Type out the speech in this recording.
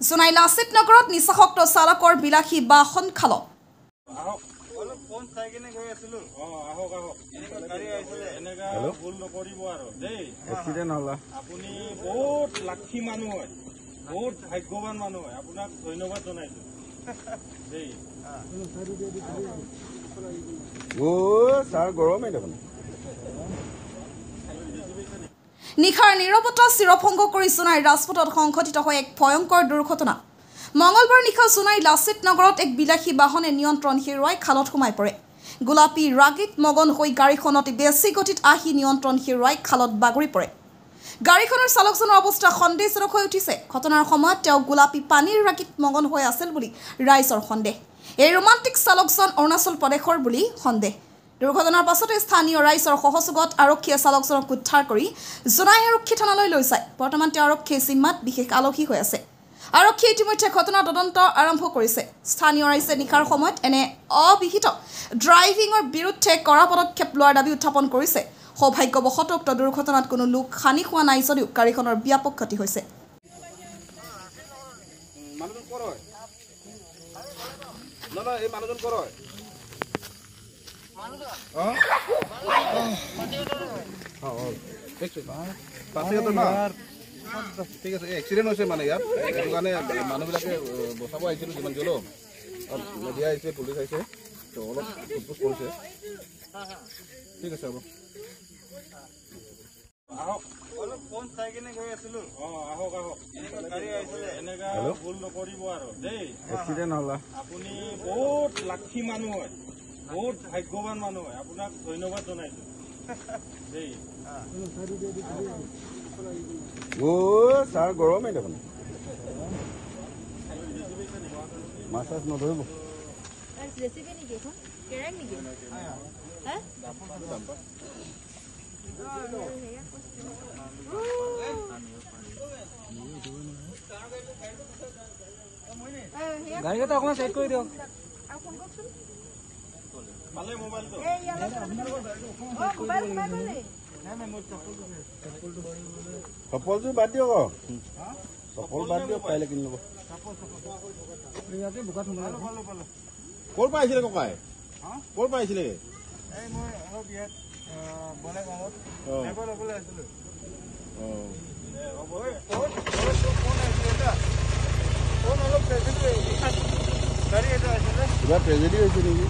জোনাই লাচিত নগৰত নিচাসক্ত চালকৰ বিলাসী বাহন খালত বহুত লাখী মানুহ হয় বহুত ভাগ্যৱান মানুহ হয় আপোনাক ধন্যবাদ জনাইছো নিশাৰ নীৰৱতা চিৰভংগ কৰি জোনাই ৰাজপথত সংঘটিত হয় এক ভয়ংকৰ দুৰ্ঘটনা মঙলবাৰ নিশা জোনাই লাচিত নগৰত এক বিলাসী বাহনে নিয়ন্ত্ৰণ হেৰুৱাই খালত সোমাই পৰে গোলাপী ৰাগিত মগন হৈ গাড়ীখনত বেছি গতিত আহি নিয়ন্ত্ৰণ হেৰুৱাই খালত বাগৰি পৰে গাড়ীখনৰ চালকজনৰ অৱস্থা সন্দেহজনক হৈ উঠিছে ঘটনাৰ সময়ত তেওঁ গোলাপী পানীৰ ৰাগিত মগন হৈ আছিল বুলি ৰাইজৰ সন্দেহ এই ৰোমান্টিক চালকজন অৰুণাচল প্ৰদেশৰ বুলি সন্দেহ দুৰ্ঘটনাৰ পাছতে স্থানীয় ৰাইজৰ সহযোগত আৰক্ষীয়ে চালকজনক উদ্ধাৰ কৰি জোনাই আৰক্ষী থানালৈ লৈ যায় বৰ্তমান তেওঁ আৰক্ষীৰ জিম্মাত বিশেষ আলহী হৈ আছে আৰক্ষীয়ে ইতিমধ্যে ঘটনাৰ তদন্ত আৰম্ভ কৰিছে স্থানীয় ৰাইজে নিশাৰ সময়ত এনে অবিহিত ড্ৰাইভিঙৰ বিৰুদ্ধে কড়া পদক্ষেপ লোৱাৰ দাবী উত্থাপন কৰিছে সৌভাগ্যবশতঃ উক্ত দুৰ্ঘটনাত কোনো লোক হানি হোৱা নাই যদিও গাড়ীখনৰ ব্যাপক ক্ষতি হৈছে ঠিক আছে এক্সিডেণ্ট হৈছে মানে ইয়াত সেইটো কাৰণে মানুহবিলাকে বচাব আহিছিলোঁ যিমান কি হ'লেও মিডিয়া আহিছে পুলিচ আহিছে তো অলপ সোধপোছ কৰিছে ঠিক আছে হ'ব আপুনি বহুত লাখী মানুহ হয় বহুত ভাগ্যৱান মানুহ হয় আপোনাক ধন্যবাদ জনাইছো ছাৰ গৰমেই দেখোন মাছ চাছ নধৰিব গাড়ীকেইটা অকণমান চেক কৰি দিয়ক চপলযোৰ বাদ দিয়ক চপল বাদ দিয়ক পাৰিলে কিনি ল'ব ক'ৰ পৰা আহিছিলে ককাই ক'ৰ পৰা আহিছিলে কিবা ট্ৰেজেডি হৈছে নেকি